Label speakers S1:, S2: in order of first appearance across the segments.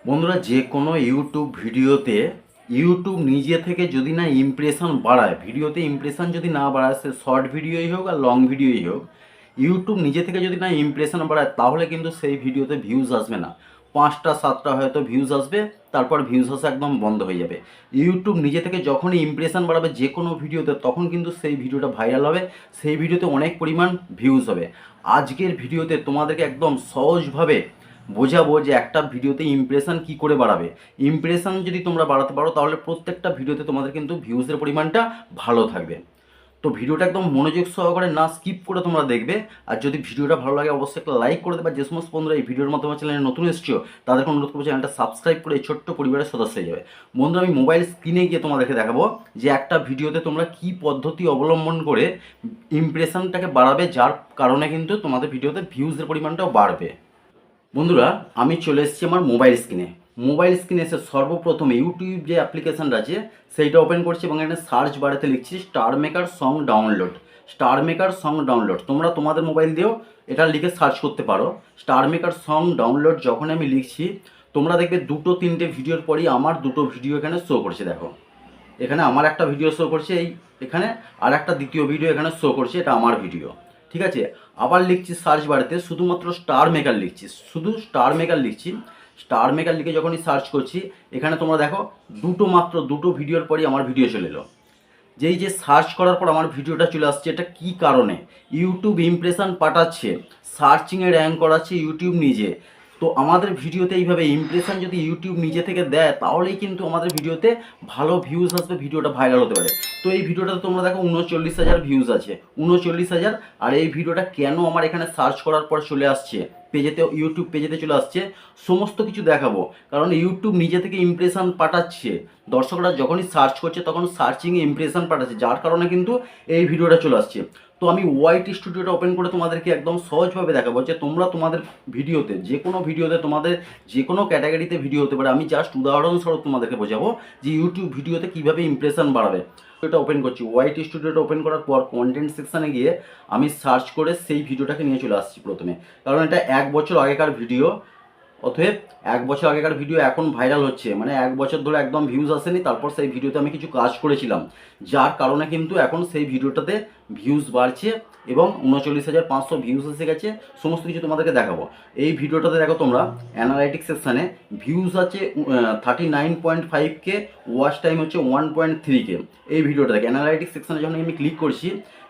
S1: বন্ধুরা, যে কোনো ইউটিউব ভিডিওতে ইউটিউব নিজে থেকে যদি না ইমপ্রেশন বাড়ায়, ভিডিওতে ইমপ্রেশন যদি না বাড়ায়, সে শর্ট ভিডিওই হোক আর লং ভিডিওই হোক, ইউটিউব নিজে থেকে যদি না ইমপ্রেশন বাড়ায় তাহলে কিন্তু সেই ভিডিওতে ভিউজ আসবে না। 5টা 7টা হয়তো ভিউজ আসবে, তারপর ভিউজ আসা একদম বন্ধ হয়ে যাবে। ইউটিউব নিজে থেকে যখনই ইমপ্রেশন বাড়াবে যে কোনো ভিডিওতে, তখন কিন্তু সেই ভিডিওটা ভাইরাল হবে, সেই ভিডিওতে অনেক পরিমাণ ভিউজ হবে। আজকের ভিডিওতে তোমাদেরকে একদম সহজভাবে বোঝাবো যে একটা ভিডিওতে ইমপ্রেশন কি করে বাড়াবে। ইমপ্রেশন যদি তোমরা বাড়াতে পারো তাহলে প্রত্যেকটা ভিডিওতে তোমাদের কিন্তু ভিউজের পরিমাণটা ভালো থাকবে। তো ভিডিওটা একদম মনোযোগ সহকারে না স্কিপ করে তোমরা দেখবে। আর যদি ভিডিওটা ভালো লাগে অবশ্যই একটা লাইক করে দেবে। যে সমস্ত বন্ধুরা এই ভিডিওর মাধ্যমে চ্যানেলে নতুন এসেছো তাদেরকে অনুরোধ করবো চ্যানেলটা সাবস্ক্রাইব করে এই ছোট্ট পরিবারের সদস্য হয়ে যাবে। বন্ধুরা, আমি মোবাইল স্ক্রিনে গিয়ে তোমাদেরকে দেখাবো যে একটা ভিডিওতে তোমরা কি পদ্ধতি অবলম্বন করে ইমপ্রেশনটাকে বাড়াবে, যার কারণে কিন্তু তোমাদের ভিডিওতে ভিউজের পরিমাণটাও বাড়বে। বন্ধুরা, আমি চলে এসেছি আমার মোবাইল স্ক্রিনে এসে সর্বপ্রথম ইউটিউব যে অ্যাপ্লিকেশানটা আছে সেইটা ওপেন করছি এবং এখানে সার্চ বারেতে লিখছি স্টার মেকার সং ডাউনলোড। তোমরা তোমাদের মোবাইল দিয়েও এটা লিখে সার্চ করতে পারো। স্টার মেকার সং ডাউনলোড যখন আমি লিখছি, তোমরা দেখবে 2-3টে ভিডিওর পরই আমার 2টো ভিডিও এখানে শো করছে। দেখো, এখানে আমার একটা ভিডিও শো করছে, এখানে আর একটা দ্বিতীয় ভিডিও এখানে শো করছে, এটা আমার ভিডিও। ঠিক আছে, আবার লিখছি সার্চ বারেতে শুধুমাত্র স্টার মেকার লিখছি, স্টার মেকার লিখে যখনই সার্চ করছি, এখানে তোমরা দেখো মাত্র দুটো ভিডিওর পরই আমার ভিডিও চলে এলো। যেই যে সার্চ করার পর আমার ভিডিওটা চলে আসছে, এটা কি কারণে? ইউটিউব ইমপ্রেশন পাঠাচ্ছে, সার্চিংয়ে র্যাঙ্ক করাচ্ছে ইউটিউব নিজে। তো আমাদের ভিডিওতে এইভাবে ইমপ্রেশন যদি ইউটিউব নিজে থেকে দেয় তাহলেই কিন্তু আমাদের ভিডিওতে ভালো ভিউজ আসবে, ভিডিওটা ভাইরাল হতে পারে। তো এই ভিডিওটাতে তোমরা দেখো 39,000 ভিউজ আছে, 39,000। আর এই ভিডিওটা কেন আমার এখানে সার্চ করার পর চলে আসছে পেজেতে, ইউটিউব পেজেতে চলে আসছে, সমস্ত কিছু দেখাবো। কারণ ইউটিউব নিজে থেকে ইমপ্রেশন পাঠাচ্ছে, দর্শকরা যখনই সার্চ করছে তখন সার্চিংয়ে ইমপ্রেশন পাঠাচ্ছে, যার কারণে কিন্তু এই ভিডিওটা চলে আসছে। তো আমি ওয়াইট স্টুডিওটা ওপেন করে তোমাদেরকে একদম সহজভাবে দেখাবো যে তোমরা তোমাদের ভিডিওতে, যে কোনো ভিডিওতে, তোমাদের যে কোনো ক্যাটাগরিতে ভিডিও হতে পারে, আমি জাস্ট উদাহরণস্বরূপ তোমাদেরকে বোঝাবো যে ইউটিউব ভিডিওতে কীভাবে ইমপ্রেশন বাড়াবে। এটা ওপেন করছি, ওয়াইট স্টুডিওটা ওপেন করার পর কন্টেন্ট সেকশানে গিয়ে আমি সার্চ করে সেই ভিডিওটাকে নিয়ে চলে আসছি প্রথমে। কারণ এটা 1 বছর আগেকার ভিডিও, অতএব 1 বছর আগেকার ভিডিও এখন ভাইরাল হচ্ছে, মানে 1 বছর ধরে একদম ভিউজ আসেনি, তারপর সেই ভিডিওতে আমি কিছু কাজ করেছিলাম, যার কারণে কিন্তু এখন সেই ভিডিওটাতে ভিউজ বাড়ছে এবং 39,500 ভিউজ এসে গেছে। সমস্ত কিছু তোমাদেরকে দেখাবো। এই ভিডিওটাতে দেখো তোমরা অ্যানালাইটিক্স সেকশানে ভিউজ আছে 39.5K, ওয়াচ টাইম হচ্ছে 1.3K। এই ভিডিওটা দেখো অ্যানালাইটিক্স সেকশানে যখন আমি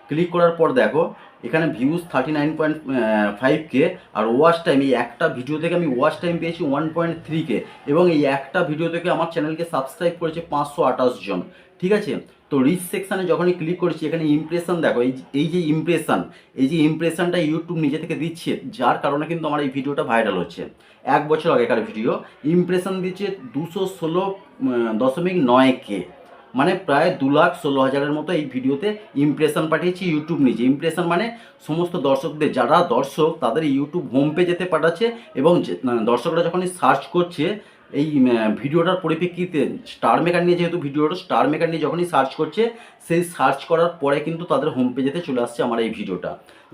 S1: ক্লিক করার পর দেখো এখানে ভিউজ 39.5K আর ওয়াচ টাইম, এই একটা ভিডিও থেকে আমি ওয়াচ টাইম পেয়েছি 1.3K এবং এই একটা ভিডিও থেকে আমার চ্যানেলকে সাবস্ক্রাইব করেছে 528 জন। ঠিক আছে, তো রিচ সেকশানে যখনই ক্লিক করেছি এখানে ইমপ্রেশন দেখো, এই যে ইমপ্রেশনটা ইউটিউব নিজে থেকে দিচ্ছে, যার কারণে কিন্তু আমার এই ভিডিওটা ভাইরাল হচ্ছে। 1 বছর আগেকার ভিডিও, ইমপ্রেশন দিচ্ছে 216.9K, মানে প্রায় 2,16,000-এর মতো এই ভিডিওতে ইমপ্রেশন পাঠিয়েছি ইউটিউব নিজে। ইমপ্রেশন মানে সমস্ত দর্শকদের, যারা দর্শক তাদের ইউটিউব হোম পেজেতে পাঠাচ্ছে এবং দর্শকরা যখনই সার্চ করছে এই ভিডিওটার পরিপ্রেক্ষিতে, স্টার মেকার নিয়ে যেহেতু ভিডিওটা, স্টার মেকার নিয়ে যখনই সার্চ করছে, সেই সার্চ করার পরে কিন্তু তাদের হোম পেজেতে চলে আসছে আমার এই ভিডিওটা,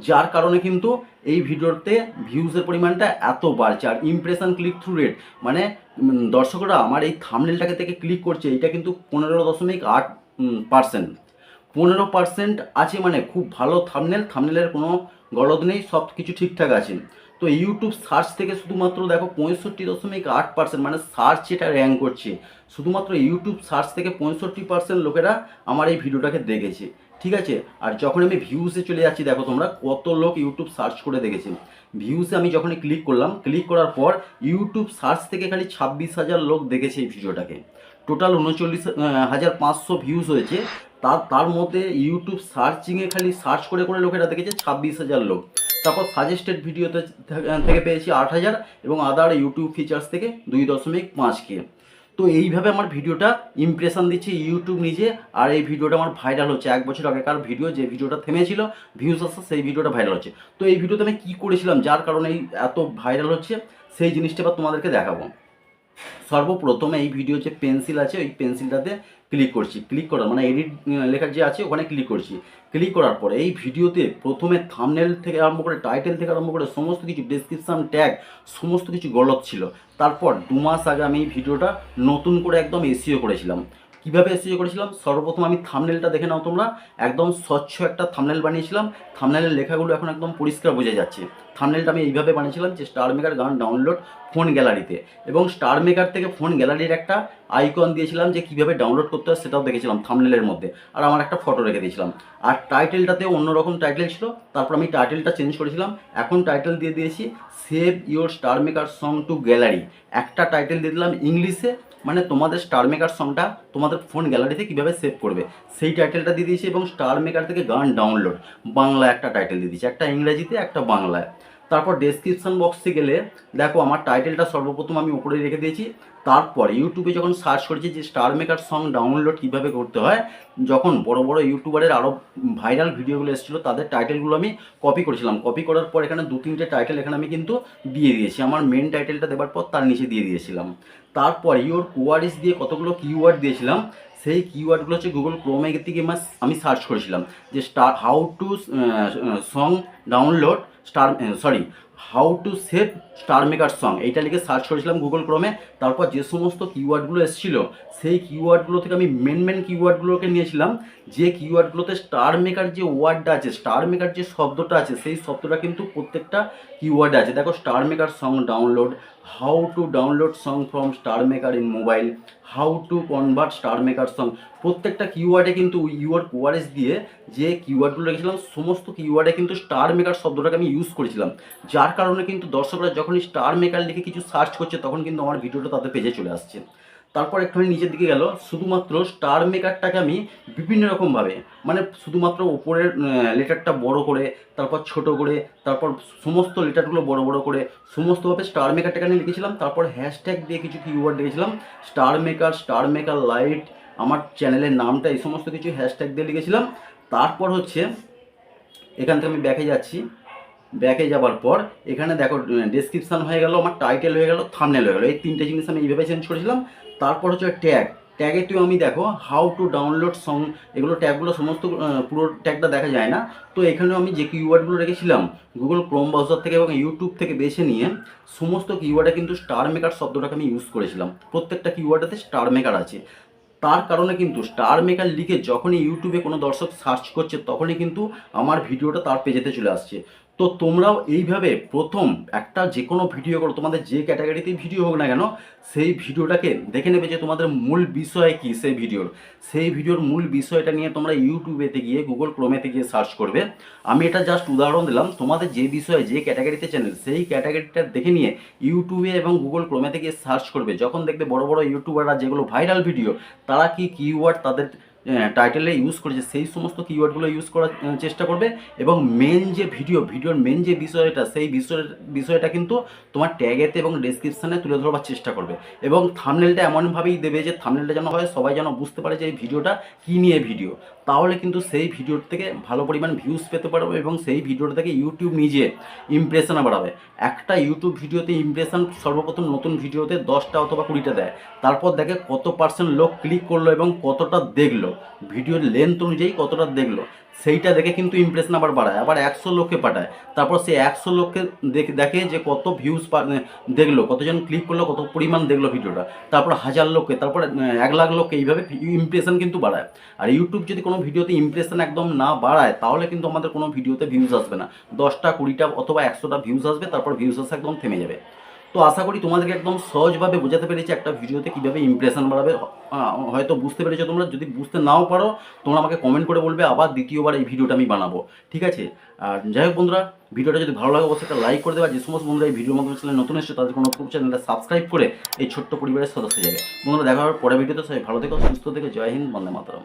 S1: যার কারণে কিন্তু এই ভিডিওতে ভিউজের পরিমাণটা এত বাড়ছে। আর ইমপ্রেশন ক্লিক থ্রু রেট মানে দর্শকরা আমার এই থাম্বনেলটাকে থেকে ক্লিক করছে, এটা কিন্তু 15.8%। 15% আছে, মানে খুব ভালো থাম্বনেলের কোনো গলদ নেই, সব কিছু ঠিকঠাক আছে। তো ইউটিউব সার্চ থেকে শুধুমাত্র দেখো 65.8%, মানে সার্চ এটা র্যাঙ্ক করছে, শুধুমাত্র ইউটিউব সার্চ থেকে 65% লোকেরা আমার এই ভিডিওটাকে দেখেছে। ঠিক আছে, আর যখন আমি ভিউসে চলে যাচ্ছি দেখো তোমরা কত লোক ইউটিউব সার্চ করে দেখেছে। ভিউসে আমি যখনই ক্লিক করার পর ইউটিউব সার্চ থেকে খালি 26,000 লোক দেখেছে এই ভিডিওটাকে। টোটাল 39,500 ভিউজ হয়েছে, তার মধ্যে ইউটিউব সার্চিংয়ে খালি সার্চ করে লোকেরা দেখেছে 26,000 লোক। তারপর সাজেস্টেড ভিডিওতে থেকে পেয়েছি 8,000 এবং আদার ইউটিউব ফিচার্স থেকে 2.5K। তো এইভাবে আমার ভিডিওটা ইমপ্রেশন দিচ্ছে ইউটিউব নিজে, আর এই ভিডিওটা আমার ভাইরাল হচ্ছে। 1 বছর আগেকার ভিডিও, যে ভিডিওটা থেমেছিল ভিউজ আসছে, সেই ভিডিওটা ভাইরাল হচ্ছে। তো এই ভিডিওতে আমি কী করেছিলাম যার কারণে এই এত ভাইরাল হচ্ছে, সেই জিনিসটা এবার তোমাদেরকে দেখাবো। সর্বপ্রথমে এই ভিডিও যে পেন্সিল আছে ওই পেন্সিলটাতে ক্লিক করছি, ক্লিক করার মানে এডিট লেখার যে আছে ওখানে ক্লিক করছি। ক্লিক করার পরে এই ভিডিওতে প্রথমে থাম্বনেল থেকে আরম্ভ করে টাইটেল থেকে আরম্ভ করে সমস্ত কিছু ডেসক্রিপশান ট্যাগ সমস্ত কিছু গলত ছিল। তারপর 2 মাস আগে আমি এই ভিডিওটা নতুন করে একদম এসইও করেছিলাম। কীভাবে এসইও করেছিলাম, সর্বপ্রথম আমি থাম্বনেলটা দেখে নাও তোমরা, একদম স্বচ্ছ একটা থাম্বনেল বানিয়েছিলাম। থাম্বনেলের লেখাগুলো এখন একদম পরিষ্কার বোঝা যাচ্ছে। থাম্বনেলটা আমি এইভাবে বানিয়েছিলাম যে স্টার মেকার গান ডাউনলোড ফোন গ্যালারিতে, এবং স্টার মেকার থেকে ফোন গ্যালারির একটা আইকন দিয়েছিলাম যে কীভাবে ডাউনলোড করতে হয় সেটাও দেখেছিলাম থাম্বনেলের মধ্যে, আর আমার একটা ফটো রেখে দিয়েছিলাম। আর টাইটেলটাতেও অন্যরকম টাইটেল ছিল, তারপর আমি টাইটেলটা চেঞ্জ করেছিলাম। এখন টাইটেল দিয়ে দিয়েছি save your star maker song two gallery. একটা টাইটেল দিয়ে দিলাম ইংলিশে, মানে তোমাদের স্টার মেকার সংটা তোমাদের ফোন গ্যালারিতে কীভাবে সেভ করবে সেই টাইটেলটা দিয়ে দিয়েছি, এবং স্টার মেকার থেকে গান ডাউনলোড বাংলা একটা টাইটেল দিয়ে দিয়েছি, একটা ইংরেজিতে একটা বাংলায়। তারপর ডেসক্রিপশন বক্সে গেলে দেখো আমার টাইটেলটা সর্বপ্রথম আমি উপরে রেখে দিয়েছি। তারপর ইউটিউবে যখন সার্চ করেছি যে স্টার মেকার সং ডাউনলোড কীভাবে করতে হয়, যখন বড় বড় ইউটিউবারের আরও ভাইরাল ভিডিওগুলো এসেছিলো তাদের টাইটেলগুলো আমি কপি করেছিলাম। কপি করার পর এখানে 2-3টে টাইটেল এখানে আমি কিন্তু দিয়ে দিয়েছি। আমার মেন টাইটেলটা দেওয়ার পর তার নিচে দিয়ে দিয়েছিলাম। তারপর ইওর কোয়ারিজ দিয়ে কতগুলো কিওয়ার্ড দিয়েছিলাম। সেই কিওয়ার্ডগুলো হচ্ছে গুগল ক্রোমে থেকে আমি সার্চ করেছিলাম যে how to song download how to save star maker song, এইটা লিখে সার্চ করেছিলাম গুগল ক্রোমে। তারপর যে সমস্ত কিওয়ার্ডগুলো এসেছিলো সেই কিওয়ার্ডগুলো থেকে আমি মেন কিওয়ার্ডগুলোকে নিয়েছিলাম, যে কিওয়ার্ডগুলোতে স্টার মেকার যে ওয়ার্ডটা আছে, স্টার মেকার যে শব্দটা আছে সেই শব্দটা কিন্তু প্রত্যেকটা কিওয়ার্ডে আছে। দেখো star maker song download, how to download song from star maker in mobile, how to convert star maker song, প্রত্যেকটা কিওয়ার্ডে কিন্তু ইউর কোয়ারেজ দিয়ে যে কিওয়ার্ডগুলো রেখেছিলাম সমস্ত কিওয়ার্ডে কিন্তু স্টার মেকার শব্দটাকে আমি ইউজ করেছিলাম। যার কারণে কিন্তু দর্শকরা যখনই স্টার মেকার লিখে কিছু সার্চ করছে তখন কিন্তু আমার ভিডিওটা তাদের পেজে চলে আসছে। তারপর একটুখানি নিচের দিকে গেল, শুধুমাত্র স্টার মেকারটাকে আমি বিভিন্ন রকমভাবে, মানে শুধুমাত্র ওপরের লেটারটা বড় করে, তারপর ছোট করে, তারপর সমস্ত লেটারগুলো বড় বড় করে সমস্তভাবে স্টার মেকারটাকে আমি লিখেছিলাম। তারপর হ্যাশট্যাগ দিয়ে কিছু কিওয়ার্ড লিখেছিলাম, স্টার মেকার লাইট, আমার চ্যানেলের নামটা, এই সমস্ত কিছু হ্যাশট্যাগ দিয়ে লিখেছিলাম। তারপর হচ্ছে এখান থেকে আমি ব্যাকে যাচ্ছি, ব্যাকে যাওয়ার পর এখানে দেখো ডেসক্রিপশান হয়ে গেল, আমার টাইটেল হয়ে গেল, থাম্বনেল হয়ে গেল, এই 3টে জিনিস আমি এইভাবে চেঞ্জ করেছিলাম। তারপর হচ্ছে ট্যাগেতেও আমি দেখো হাউ টু ডাউনলোড সং, এগুলো ট্যাগগুলো সমস্ত পুরো ট্যাগটা দেখা যায় না, তো এখানেও আমি যে কিওয়ার্ডগুলো রেখেছিলাম গুগল ক্রোম ব্রাউজার থেকে এবং ইউটিউব থেকে বেছে নিয়ে সমস্ত কিওয়ার্ডে কিন্তু স্টার মেকার শব্দটাকে আমি ইউজ করেছিলাম। প্রত্যেকটা কিওয়ার্ডেতে স্টার মেকার আছে। তার কারণে কিন্তু স্টার মেকার লিখে যখনই ইউটিউবে কোনো দর্শক সার্চ করছে তখনই কিন্তু আমার ভিডিওটা তার পেজেতে চলে আসছে। তো তোমরাও এইভাবে প্রথম একটা যে কোনো ভিডিও করো, তোমাদের যে ক্যাটাগরিতেই ভিডিও হোক না কেন, সেই ভিডিওটাকে দেখে নেবে যে তোমাদের মূল বিষয় কী সেই ভিডিওর মূল বিষয়টা নিয়ে তোমরা ইউটিউবেতে গিয়ে গুগল ক্রোমেতে গিয়ে সার্চ করবে। আমি এটা জাস্ট উদাহরণ দিলাম, তোমাদের যে বিষয়ে যে ক্যাটাগরিতে চ্যানেল সেই ক্যাটাগরিটা দেখে নিয়ে ইউটিউবে এবং গুগল ক্রোমেতে গিয়ে সার্চ করবে। যখন দেখবে বড় বড় ইউটিউবাররা যেগুলো ভাইরাল ভিডিও তারা কি কিওয়ার্ড তাদের টাইটেলে ইউজ করেছে সেই সমস্ত কিওয়ার্ডগুলো ইউজ করার চেষ্টা করবে, এবং মেন যে ভিডিওর মেন যে বিষয়টা সেই বিষয়টা কিন্তু তোমার ট্যাগেতে এবং ডেসক্রিপশানে তুলে ধরবার চেষ্টা করবে। এবং থাম্বনেলটা এমনভাবেই দেবে যে থাম্বনেলটা যেন হয় সবাই যেন বুঝতে পারে যে এই ভিডিওটা কী নিয়ে ভিডিও, তাহলে কিন্তু সেই ভিডিওর থেকে ভালো পরিমাণ ভিউজ পেতে পারবে এবং সেই ভিডিওটা থেকে ইউটিউব নিজে ইমপ্রেশন বাড়াবে। একটা ইউটিউব ভিডিওতে ইমপ্রেশন সর্বপ্রথম নতুন ভিডিওতে 10টা অথবা 20টা দেয়, তারপর দেখে কত পার্সেন্ট লোক ক্লিক করলো এবং কতটা দেখলো, ভিডিওর লেন্থ অনুযায়ী কতটা দেখলো, সেইটা দেখে কিন্তু ইমপ্রেশন আবার বাড়ায়, আবার 100 লোককে পাঠায়। তারপর সে 100 লোককে দেখে যে কত ভিউজ দেখলো, কতজন ক্লিক করলো, কত পরিমাণ দেখলো ভিডিওটা, তারপর 1000 লোককে, তারপর 1 লাখ লোককে, এইভাবে ইমপ্রেশন কিন্তু বাড়ায়। আর ইউটিউব যদি কোনো ভিডিওতে ইমপ্রেশন একদম না বাড়ায় তাহলে কিন্তু আমাদের কোনো ভিডিওতে ভিউজ আসবে না, 10টা 20টা অথবা 100টা ভিউজ আসবে, তারপর ভিউজ আসা একদম থেমে যাবে। তো আশা করি তোমাদেরকে একদম সহজভাবে বোঝাতে পেরেছি একটা ভিডিওতে কীভাবে ইমপ্রেশন বাড়াবে। হয়তো বুঝতে পেরেছো তোমরা, যদি বুঝতে নাও পারো তোমরা আমাকে কমেন্ট করে বলবে, আবার দ্বিতীয়বার এই ভিডিওটা আমি বানাবো, ঠিক আছে? আর যাই হোক বন্ধুরা, ভিডিওটা যদি ভালো লাগে অবশ্যই একটা লাইক করে দেবে। যে সমস্ত বন্ধুরা এই ভিডিওর মাধ্যমে চ্যানেল নতুন এসেছে তাদের কোনো চ্যানেলটা সাবস্ক্রাইব করে এই ছোট্ট পরিবারের সদস্য যাবে। বন্ধুরা দেখা হবে পরের ভিডিওতে, সবাই ভালো থেকো, সুস্থ থেকো, জয় হিন্দ, বন্দে মাতরম।